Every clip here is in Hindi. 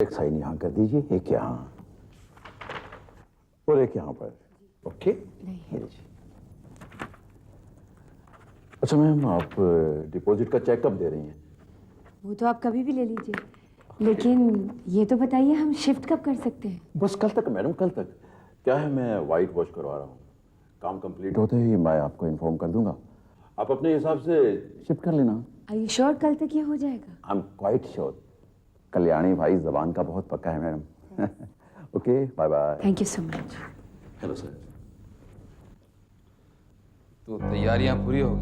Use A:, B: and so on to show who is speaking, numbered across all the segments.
A: एक साइन यहाँ कर दीजिए, एक यहाँ और एक यहाँ पर। ओके, ये लीजिए। अच्छा मैम, आप डिपॉजिट का चेक कब दे रही हैं?
B: वो तो आप कभी भी ले लीजिए, लेकिन ये तो बताइए हम शिफ्ट कब कर सकते हैं?
A: बस कल तक मैडम, कल तक। क्या है, मैं वाइट वॉश करवा रहा हूँ, काम कंप्लीट होते ही मैं आपको इन्फॉर्म कर दूंगा। आप अपने हिसाब से शिफ्ट कर लेना।
B: Are you sure कल तक ये हो जाएगा?
A: I am quite sure. Kalyani भाई जबान का बहुत पक्का है madam. Okay, bye bye.
B: Thank you so much.
A: Hello sir.
C: तो तैयारियां पूरी हो गई,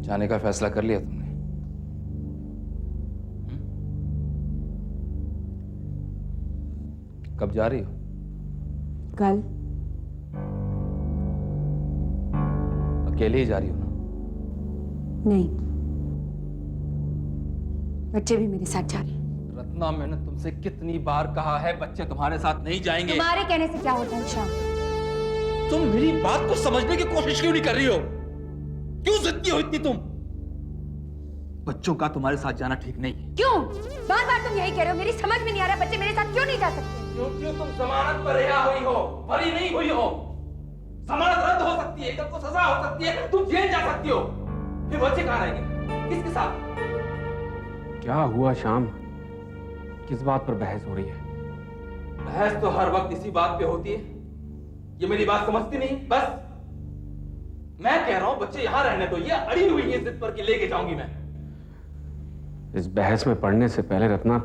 C: जाने का फैसला कर लिया तुमने? कब जा रही हो?
B: कल।
C: अकेले ही जा रही हो ना?
B: नहीं, बच्चे भी मेरे साथ जा रहे हैं।
C: रत्ना, मैंने तुमसे कितनी बार कहा है बच्चे तुम्हारे साथ नहीं जाएंगे।
B: तुम्हारे कहने से क्या होता है श्याम?
C: तुम मेरी बात को समझने की कोशिश क्यों नहीं कर रही हो? क्यों जिद्दी हो इतनी तुम? बच्चों का तुम्हारे साथ जाना ठीक नहीं है।
B: क्यों बार बार तुम यही कह रहे हो? मेरी समझ में नहीं आ रहा, बच्चे मेरे साथ क्यों नहीं जा सकते?
C: क्योंकि तुम जमानत पर रिहा हुई हो, बरी नहीं हुई हो। जमानत रद्द हो सकती है, तुमको सजा हो सकती है, तुम जेल जा सकती हो। फिर बच्चे कहाँ रहेंगे, किसके साथ?
D: क्या हुआ श्याम? किस बात पर बहस हो रही है?
C: बहस तो हर वक्त इसी बात पे होती है। ये मेरी बात समझती नहीं? बस मैं कह रहा हूं बच्चे यहां रहने दो, ये अड़ी हुई है जिद पर कि लेके जाऊंगी मैं।
D: इस बहस में पड़ने से पहले रत्ना,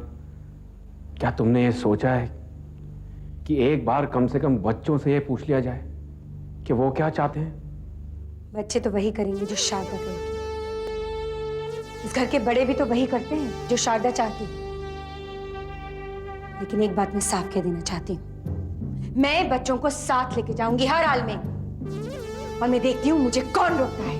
D: क्या तुमने ये सोचा है कि एक बार कम से कम बच्चों से ये पूछ लिया जाए कि वो क्या चाहते हैं?
B: बच्चे तो वही करेंगे जो शारदा करेगी। इस घर के बड़े भी तो वही करते हैं जो शारदा चाहती है। लेकिन एक बात मैं साफ कह देना चाहती हूँ, मैं बच्चों को साथ लेके जाऊंगी हर हाल में, और मैं देखती हूँ मुझे कौन रोकता है।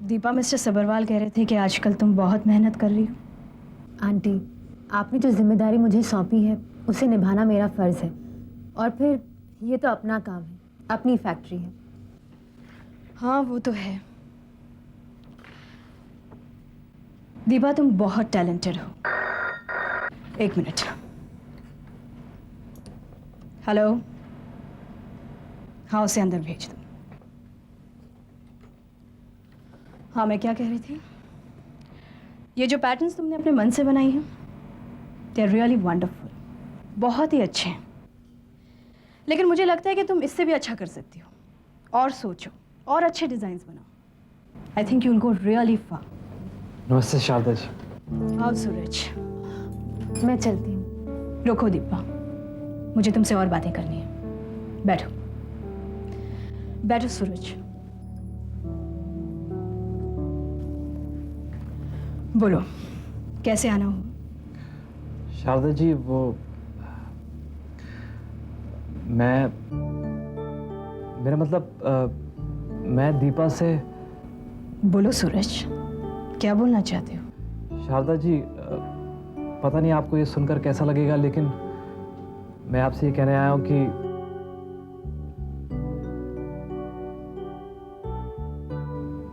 E: दीपा, मिस्टर सबरवाल कह रहे थे कि आजकल तुम बहुत मेहनत कर रही हो।
F: आंटी, आपने जो जिम्मेदारी मुझे सौंपी है उसे निभाना मेरा फ़र्ज़ है। और फिर ये तो अपना काम है, अपनी फैक्ट्री है।
E: हाँ, वो तो है। दीपा, तुम बहुत टैलेंटेड हो। एक मिनट। हेलो, हाँ, उसे अंदर भेज दो। हाँ, मैं क्या कह रही थी? ये जो पैटर्न्स तुमने अपने मन से बनाई हैं, दे आर रियली वंडरफुल, बहुत ही अच्छे हैं। लेकिन मुझे लगता है कि तुम इससे भी अच्छा कर सकती हो। और सोचो, और अच्छे डिजाइन्स बनाओ। I think you will go really फार।
D: नमस्ते शारदा जी।
E: आओ सूरज।
F: मैं चलती हूँ।
E: रुको दीपा, मुझे तुमसे और बातें करनी है। बैठो बैठो सूरज। बोलो, कैसे आना हो?
D: शारदा जी, वो मेरा मतलब मैं दीपा से।
E: बोलो सूरज, क्या बोलना चाहते हो?
D: शारदा जी, पता नहीं आपको ये सुनकर कैसा लगेगा, लेकिन मैं आपसे ये कहने आया हूँ कि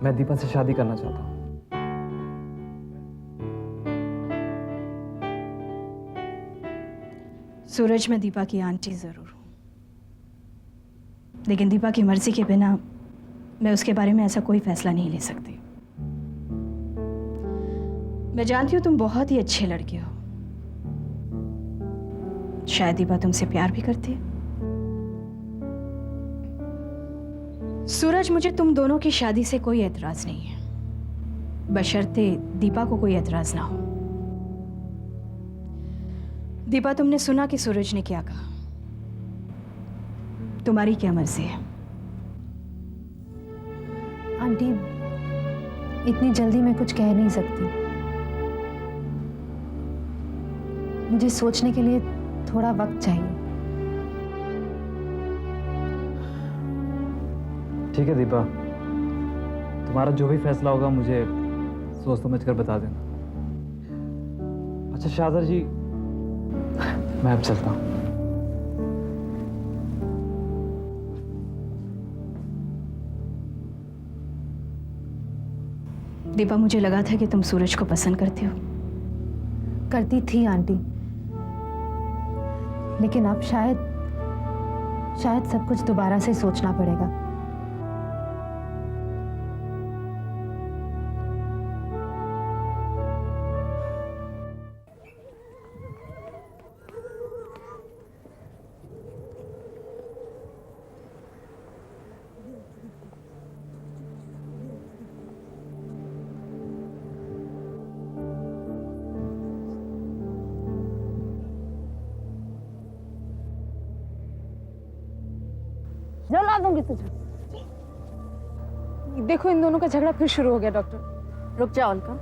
D: मैं दीपा से शादी करना चाहता हूँ।
E: सूरज, मैं दीपा की आंटी ज़रूर हूँ, लेकिन दीपा की मर्जी के बिना मैं उसके बारे में ऐसा कोई फैसला नहीं ले सकती। मैं जानती हूँ तुम बहुत ही अच्छे लड़के हो। शायद दीपा तुमसे प्यार भी करती है। सूरज, मुझे तुम दोनों की शादी से कोई एतराज़ नहीं है, बशर्ते दीपा को कोई एतराज़ ना हो। दीपा, तुमने सुना कि सूरज ने क्या कहा। तुम्हारी क्या मर्जी है?
F: आंटी, इतनी जल्दी मैं कुछ कह नहीं सकती। मुझे सोचने के लिए थोड़ा वक्त चाहिए।
D: ठीक है दीपा, तुम्हारा जो भी फैसला होगा मुझे सोच समझ कर बता देना।
G: अच्छा शादर जी, मैं अब चलता हूँ।
E: दीपा, मुझे लगा था कि तुम सूरज को पसंद करती हो।
F: करती थी आंटी, लेकिन अब शायद सब कुछ दोबारा से सोचना पड़ेगा।
H: जला दूंगी तुझे। देखो इन दोनों का झगड़ा फिर शुरू हो गया। डॉक्टर रुक जाओ, उनका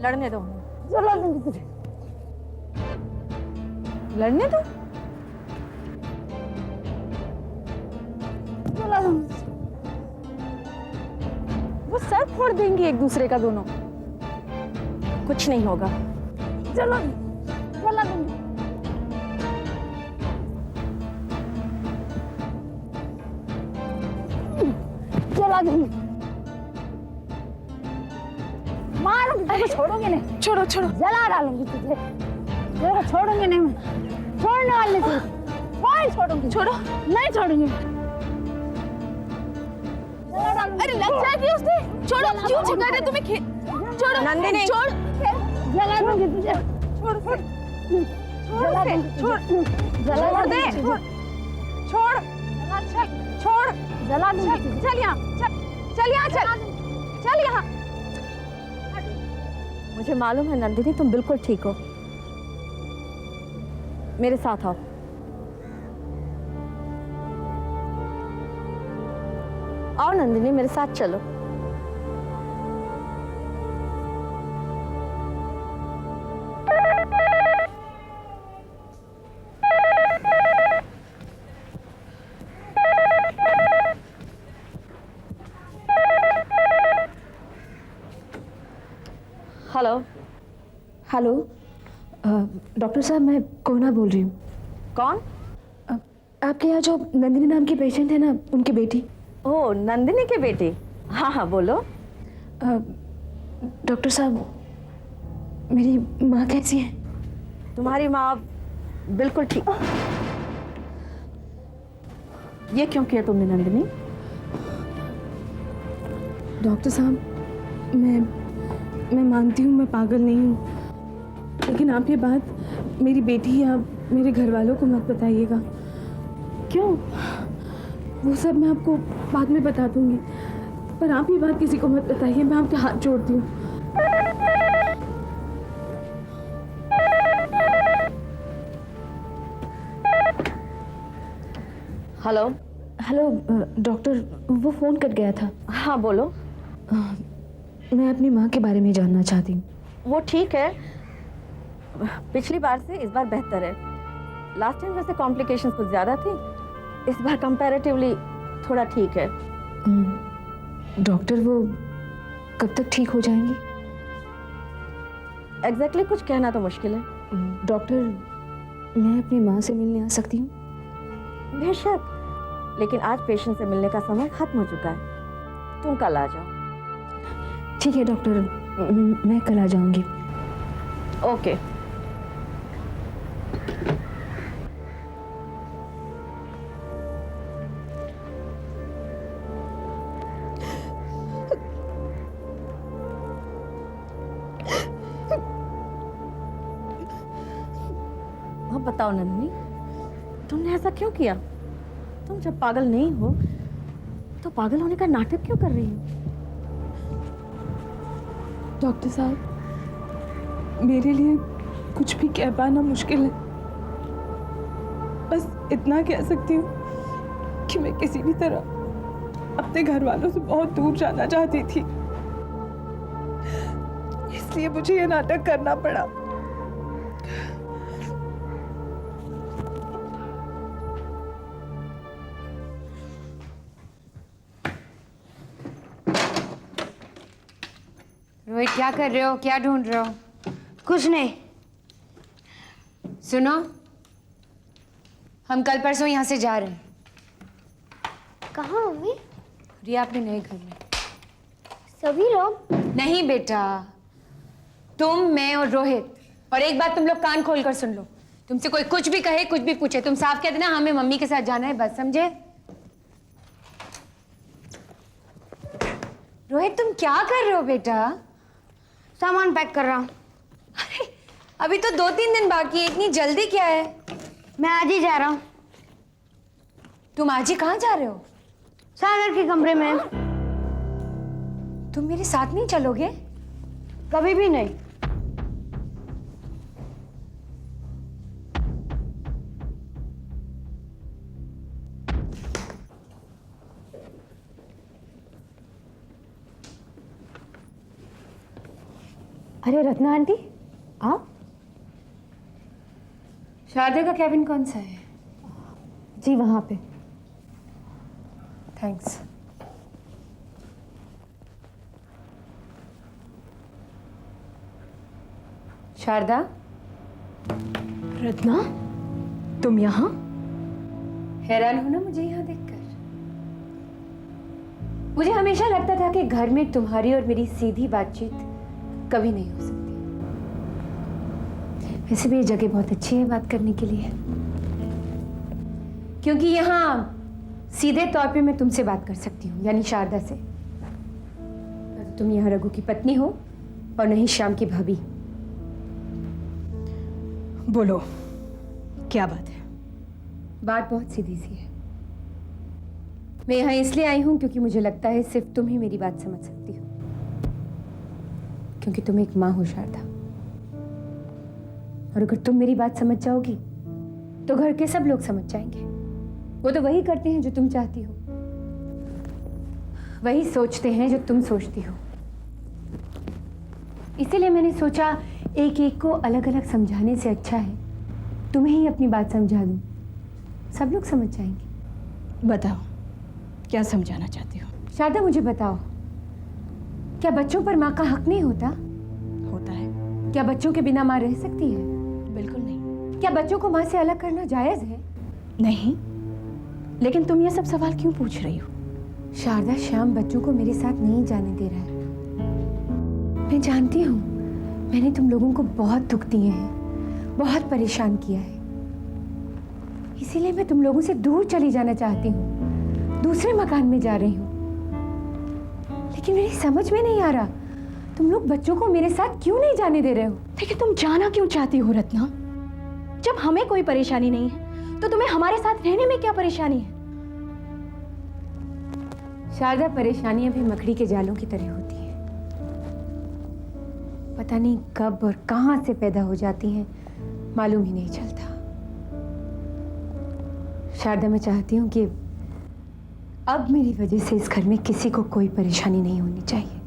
H: लड़ने दो। जला दूंगी तुझे। लड़ने दो, जला दूंगी। वो सर फोड़ देंगी एक दूसरे का दोनों। कुछ नहीं होगा। जला दूंगी। जला दूंगी। मारूंगी तुझे, छोड़ूंगी नहीं। छोड़ो। जला डालूंगी तुझे। तेरे छोड़ूंगी नहीं मैं। छोड़ने वाली थी। नहीं छोड़ूंगी। छोड़ो। नहीं छोड़ूंगी। जला डालूंगी। अरे लग जाएगी उससे। छोड़ो। क्यों झगड़ा रहे तुम्हें? छोड़ो नंदिनी। छोड़। जला दूंगी तुझे। छोड़। जला दूंगी। जला दे। छोड़। छोड़। जला दूंगी। चल यहाँ। चल यहाँ। मुझे मालूम है नंदिनी, तुम बिल्कुल ठीक हो। मेरे साथ आओ। आओ नंदिनी, मेरे साथ चलो।
B: हेलो डॉक्टर साहब, मैं कोना बोल रही हूँ।
H: कौन?
B: आपके यहाँ जो नंदिनी नाम की पेशेंट है ना, उनकी बेटी।
H: ओह, नंदिनी की बेटी। हाँ बोलो।
B: डॉक्टर साहब, मेरी माँ कैसी है?
H: तुम्हारी माँ बिल्कुल ठीक। ये क्यों किया तुमने नंदिनी?
E: डॉक्टर साहब, मैं मानती हूँ मैं पागल नहीं हूँ, लेकिन आप ये बात मेरी बेटी या मेरे घर वालों को मत बताइएगा।
H: क्यों?
E: वो सब मैं आपको बाद में बता दूंगी, पर आप ये बात किसी को मत बताइए। मैं आपके हाथ जोड़ती हूँ।
B: हेलो डॉक्टर, वो फ़ोन कट गया था।
H: हाँ बोलो।
B: मैं अपनी माँ के बारे में जानना चाहती हूँ।
H: वो ठीक है, पिछली बार से इस बार बेहतर है। लास्ट टाइम वैसे कॉम्प्लिकेशंस कुछ ज़्यादा थी, इस बार कंपैरेटिवली थोड़ा ठीक है।
B: डॉक्टर, वो कब तक ठीक हो जाएंगी?
H: एग्जैक्टली कुछ कहना तो मुश्किल है।
B: डॉक्टर, मैं अपनी माँ से मिलने आ सकती हूँ?
H: बेशक, लेकिन आज पेशेंट से मिलने का समय खत्म हो चुका है। तुम कल आ जाओ।
B: ठीक है डॉक्टर, मैं कल आ जाऊंगी।
H: ओके। अब बताओ नंदिनी, तुमने ऐसा क्यों किया? तुम जब पागल नहीं हो तो पागल होने का नाटक क्यों कर रही हो?
E: डॉक्टर साहब, मेरे लिए कुछ भी कह पाना मुश्किल है। बस इतना कह सकती हूँ कि मैं किसी भी तरह अपने घर वालों से बहुत दूर जाना चाहती थी, इसलिए मुझे ये नाटक करना पड़ा।
B: रोहित, क्या कर रहे हो? क्या ढूंढ रहे हो?
I: कुछ नहीं,
B: सुनो, हम कल परसों यहाँ से जा रहे हैं।
H: कहाँ मम्मी?
B: रिया अपने नए घर में।
H: सभी लोग?
B: नहीं बेटा, तुम, मैं और रोहित। और एक बात तुम लोग कान खोल कर सुन लो, तुमसे कोई कुछ भी कहे, कुछ भी पूछे, तुम साफ कह देना हमें मम्मी के साथ जाना है, बस, समझे? रोहित तुम क्या कर रहे हो बेटा?
H: सामान पैक कर रहा हूँ।
B: अरे अभी तो 2-3 दिन बाकी है, इतनी जल्दी क्या है?
H: मैं आज ही जा रहा हूँ।
B: तुम आज ही कहाँ जा रहे हो?
H: सागर के कमरे में।
B: तुम मेरे साथ नहीं चलोगे?
H: कभी भी नहीं।
F: अरे रत्ना आंटी, आप?
B: शारदा का कैबिन कौन सा है?
F: जी वहाँ पे।
B: थैंक्स। शारदा,
E: रत्ना, तुम यहाँ?
B: हैरान हो ना मुझे यहाँ देखकर? मुझे हमेशा लगता था कि घर में तुम्हारी और मेरी सीधी बातचीत कभी नहीं हो सकती। वैसे भी ये जगह बहुत अच्छी है बात करने के लिए, क्योंकि यहाँ सीधे तौर पे मैं तुमसे बात कर सकती हूँ, यानी शारदा से। तुम यहाँ रघु की पत्नी हो और नहीं श्याम की भाभी।
E: बोलो, क्या बात है?
B: बात बहुत सीधी सी है। मैं यहाँ इसलिए आई हूँ क्योंकि मुझे लगता है सिर्फ तुम ही मेरी बात समझ सकती हो, क्योंकि तुम एक माँ हो शारदा। और अगर तुम मेरी बात समझ जाओगी तो घर के सब लोग समझ जाएंगे। वो तो वही करते हैं जो तुम चाहती हो, वही सोचते हैं जो तुम सोचती हो। इसीलिए मैंने सोचा एक एक को अलग अलग समझाने से अच्छा है तुम्हें ही अपनी बात समझा दूं, सब लोग समझ जाएंगे।
E: बताओ, क्या समझाना चाहती हो?
B: शारदा मुझे बताओ, क्या बच्चों पर माँ का हक नहीं होता?
E: होता है।
B: क्या बच्चों के बिना माँ रह सकती है?
E: बिल्कुल नहीं।
B: क्या बच्चों को माँ से अलग करना जायज है?
E: नहीं, लेकिन तुम ये सब सवाल क्यों पूछ रही हो?
B: शारदा, श्याम बच्चों को मेरे साथ नहीं जाने दे रहा है। मैं जानती हूँ मैंने तुम लोगों को बहुत दुख दिए हैं, बहुत परेशान किया है, इसीलिए मैं तुम लोगों से दूर चली जाना चाहती हूँ, दूसरे मकान में जा रही हूँ। लेकिन मेरी समझ में नहीं आ रहा तुम लोग बच्चों को मेरे साथ क्यों नहीं जाने दे रहे हो?
E: लेकिन तुम जाना क्यों चाहती हो रत्ना? जब हमें कोई परेशानी नहीं है तो तुम्हें हमारे साथ रहने में क्या परेशानी है?
B: शारदा, परेशानियां भी मकड़ी के जालों की तरह होती हैं। पता नहीं कब और कहां से पैदा हो जाती हैं, मालूम ही नहीं चलता। शारदा, मैं चाहती हूँ कि अब मेरी वजह से इस घर में किसी को कोई परेशानी नहीं होनी चाहिए,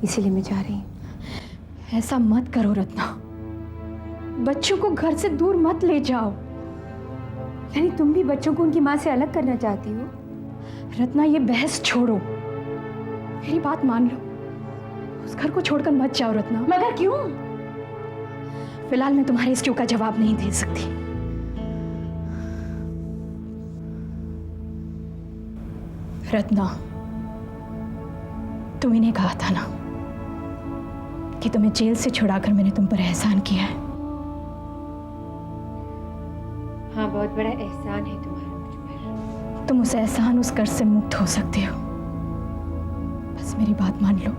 B: इसीलिए मैं जा रही हूँ।
E: ऐसा मत करो रत्ना, बच्चों को घर से दूर मत ले जाओ।
B: यानी तुम भी बच्चों को उनकी माँ से अलग करना चाहती हो?
E: रत्ना, ये बहस छोड़ो, मेरी बात मान लो। उस घर को छोड़कर मत जाओ रत्ना।
B: मगर क्यों?
E: फिलहाल मैं तुम्हारे इस क्यों का जवाब नहीं दे सकती। रत्ना, तुम इन्हें कहा था ना कि तुम्हें जेल से छुड़ाकर मैंने तुम पर एहसान किया है।
B: हाँ, बहुत बड़ा एहसान है तुम्हारा मुझ पर।
E: तुम उस एहसान, उस कर्ज से मुक्त हो सकते हो, बस मेरी बात मान लो।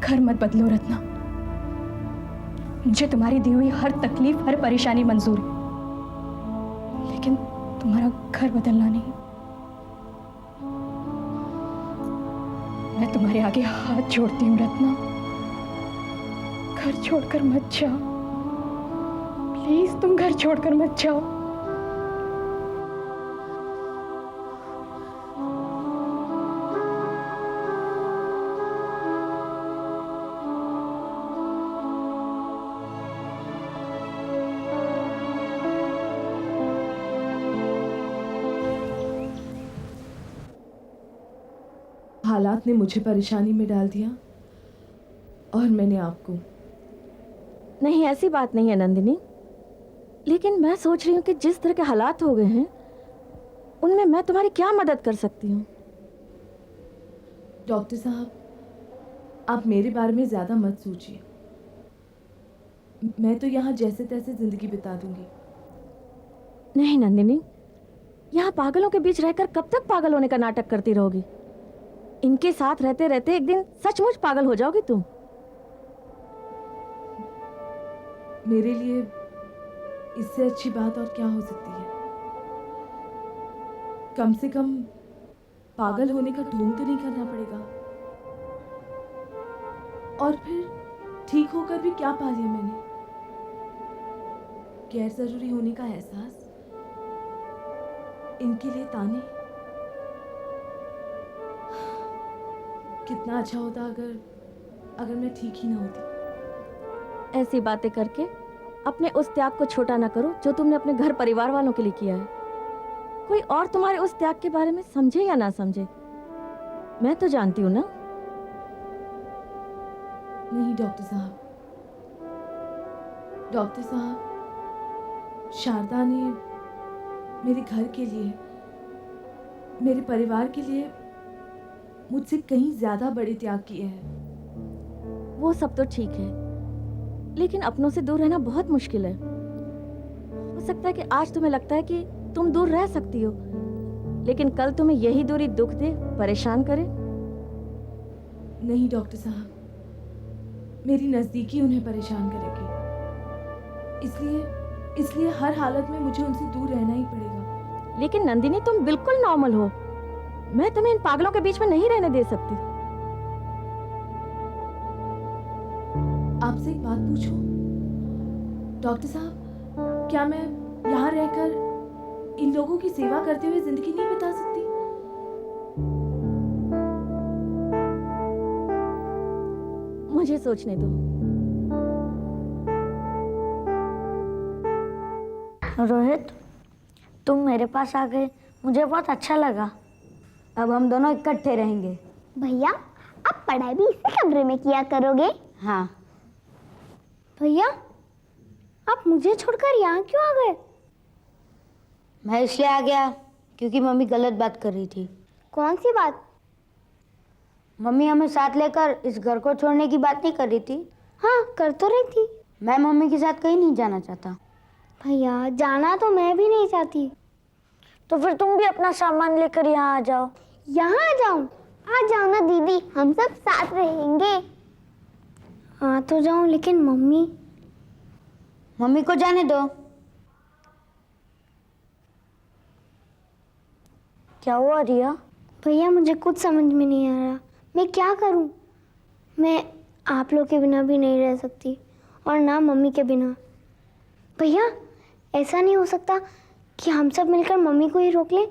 E: घर मत बदलो रत्ना, मुझे तुम्हारी दी हुई हर तकलीफ, हर परेशानी मंजूर है, लेकिन तुम्हारा घर बदलना नहीं। मैं तुम्हारे आगे हाथ जोड़ती हूँ रत्ना, घर छोड़कर मत जाओ, प्लीज तुम घर छोड़कर मत जाओ।
I: हालात ने मुझे परेशानी में डाल दिया और मैंने आपको।
H: नहीं, ऐसी बात नहीं है नंदिनी, लेकिन मैं सोच रही हूँ कि जिस तरह के हालात हो गए हैं उनमें मैं तुम्हारी क्या मदद कर सकती हूँ।
I: डॉक्टर साहब, आप मेरे बारे में ज़्यादा मत सोचिए। मैं तो यहाँ जैसे तैसे ज़िंदगी बिता दूंगी।
H: नहीं नंदिनी, यहाँ पागलों के बीच रहकर कब तक पागल होने का नाटक करती रहोगी? इनके साथ रहते रहते एक दिन सचमुच पागल हो जाओगी तुम।
I: मेरे लिए इससे अच्छी बात और क्या हो सकती है? कम से कम पागल होने का ढोंग तो नहीं करना पड़ेगा। और फिर ठीक होकर भी क्या पा लिया मैंने? गैर जरूरी होने का एहसास, इनके लिए ताने। कितना अच्छा होता अगर मैं ठीक ही ना होती।
H: ऐसी बातें करके अपने उस त्याग को छोटा ना करो जो तुमने अपने घर परिवार वालों के लिए किया है। कोई और तुम्हारे उस त्याग के बारे में समझे या ना समझे, मैं तो जानती हूँ ना।
I: नहीं डॉक्टर साहब, डॉक्टर साहब, शारदा ने मेरे घर के लिए, मेरे परिवार के लिए मुझसे कहीं ज्यादा बड़े त्याग किए हैं।
H: वो सब तो ठीक है, लेकिन अपनों से दूर रहना बहुत मुश्किल है। हो सकता है कि आज तुम्हें लगता है कि तुम दूर रह सकती हो, लेकिन कल तुम्हें यही दूरी दुख दे, परेशान करे।
I: नहीं डॉक्टर साहब, मेरी नजदीकी उन्हें परेशान करेगी। इसलिए हर हालत में मुझे उनसे दूर रहना ही पड़ेगा।
H: लेकिन नंदिनी, तुम बिल्कुल नॉर्मल हो। मैं तुम्हें इन पागलों के बीच में नहीं रहने दे सकती।
I: आपसे एक बात पूछूं? डॉक्टर साहब, क्या मैं यहाँ रहकर इन लोगों की सेवा करते हुए जिंदगी नहीं बिता सकती?
H: मुझे सोचने दो।
J: रोहित, तुम मेरे पास आ गए, मुझे बहुत अच्छा लगा। अब हम दोनों इकट्ठे रहेंगे।
K: भैया, आप पढ़ाई भी इसी कमरे में किया करोगे?
J: हाँ।
K: भैया, आप मुझे छोड़कर यहाँ क्यों आ गए?
J: मैं इसलिए आ गया क्योंकि मम्मी गलत बात कर रही थी।
K: कौन सी बात?
J: मम्मी हमें साथ लेकर इस घर को छोड़ने की बात नहीं कर रही थी?
K: हाँ, कर तो रही थी।
J: मैं मम्मी के साथ कहीं नहीं जाना चाहता।
K: भैया, जाना तो मैं भी नहीं चाहती।
J: तो फिर तुम भी अपना सामान लेकर यहाँ आ जाओ।
K: यहाँ आ जाऊँ? आ जाओ ना दीदी, हम सब साथ रहेंगे। हाँ तो जाऊँ, लेकिन मम्मी?
J: मम्मी को जाने दो। क्या हुआ रिया?
K: भैया, मुझे कुछ समझ में नहीं आ रहा। मैं क्या करूं? मैं आप लोग के बिना भी नहीं रह सकती, और ना मम्मी के बिना। भैया, ऐसा नहीं हो सकता कि हम सब मिलकर मम्मी को ही रोक लें?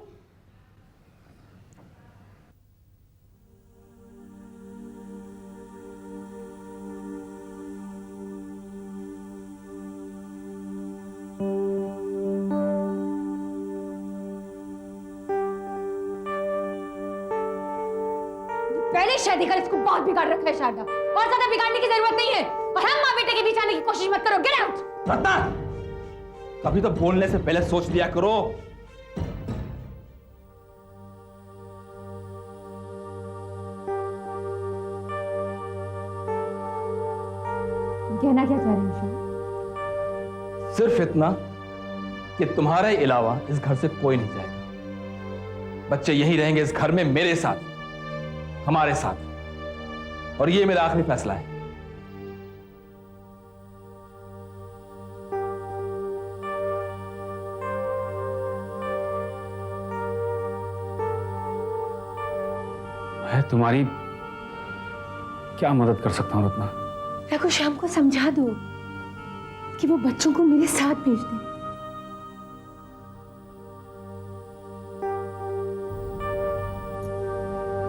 F: पहले शादी कर, इसको बहुत बिगाड़ रखा है शारदा, और ज्यादा बिगाड़ने की जरूरत नहीं है। और हम माँ बेटे के बीच आने की कोशिश मत करो। Get out.
C: रत्ना, कभी तो बोलने से पहले सोच लिया करो।
B: कहना क्या चाह रहे हो शाह?
C: सिर्फ इतना कि तुम्हारे अलावा इस घर से कोई नहीं जाएगा। बच्चे यहीं रहेंगे इस घर में, मेरे साथ, हमारे साथ। और ये मेरा आखिरी फैसला है।
D: मैं तुम्हारी क्या मदद कर सकता हूं रत्ना?
B: रघु, श्याम को समझा दो कि वो बच्चों को मेरे साथ भेज दे।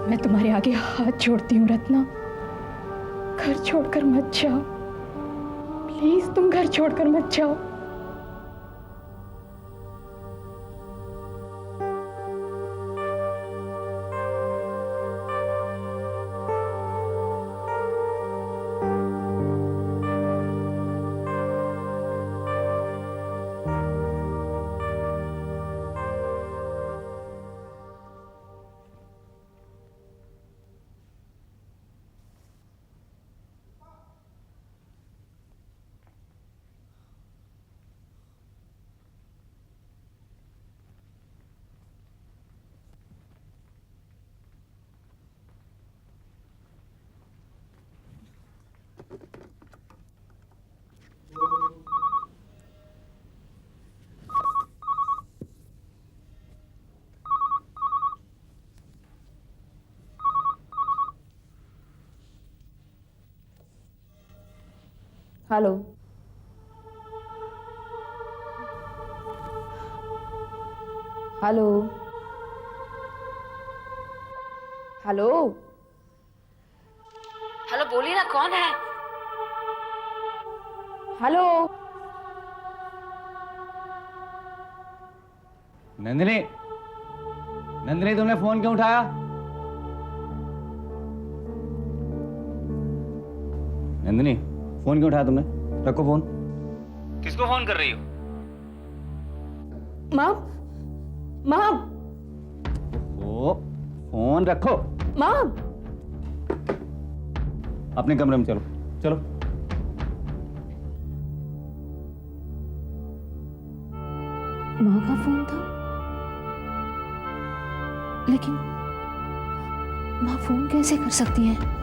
B: मैं तुम्हारे आगे हाथ जोड़ती हूँ रत्ना, घर छोड़कर मत जाओ। प्लीज तुम घर छोड़कर मत जाओ।
I: हेलो हेलो हेलो हेलो बोलिए ना, कौन है? हेलो
G: नंदिनी, नंदिनी तुमने फोन क्यों उठाया? नंदिनी फोन क्यों उठाया तुमने? रखो फोन। किसको फोन कर रही हो?
I: माँ, माँ,
G: ओ, फोन रखो।
I: माँ।
G: अपने कमरे में चलो, चलो।
F: माँ का फोन था, लेकिन माँ फोन कैसे कर सकती हैं?